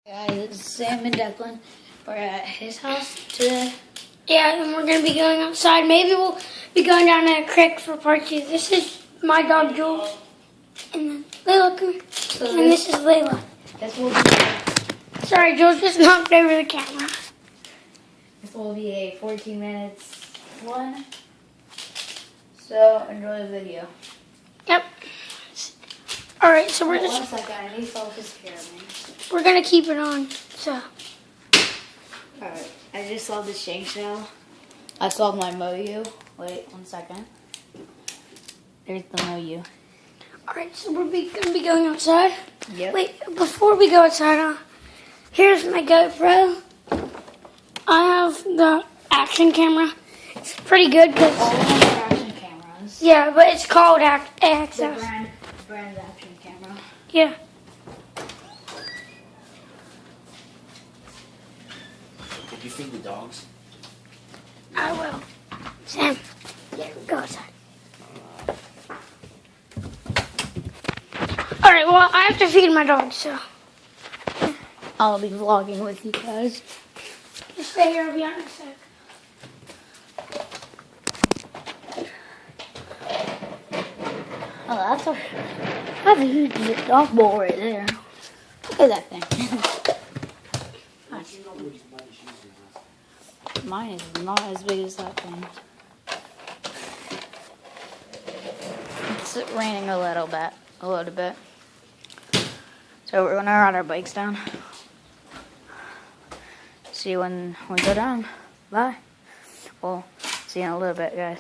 Guys, it's Sam and Declan. We're at his house today. Yeah, and we're going to be going outside. Maybe we'll be going down to a creek for part 2. This is my dog, Jules. And then Layla, come here. And this is Layla. This will be Sorry, Jules just knocked over the camera. this will be a 14 minutes one. So enjoy the video. Yep. All right, so we're One just second, I need focus camera. we're going to keep it on. So Alright, I just saw the shank shell. I saw my Moyu. Wait, 1 second. There's the Moyu. all right, so we're going to be going outside. Yep. Wait, before we go outside, here's my GoPro. I have the action camera. It's pretty good All because of the action cameras. yeah, but it's called The AXS. brand action camera. Yeah. Did you feed the dogs? I will. Sam, go outside. All right. Well, I have to feed my dog, so I'll be vlogging with you guys. just stay here. I'll be out in a sec. Oh, that's a huge dog bowl right there. Look at that thing. Mine is not as big as that thing. It's raining a little bit. So we're gonna ride our bikes down. See you when we go down. Bye. Well, see you in a little bit, guys.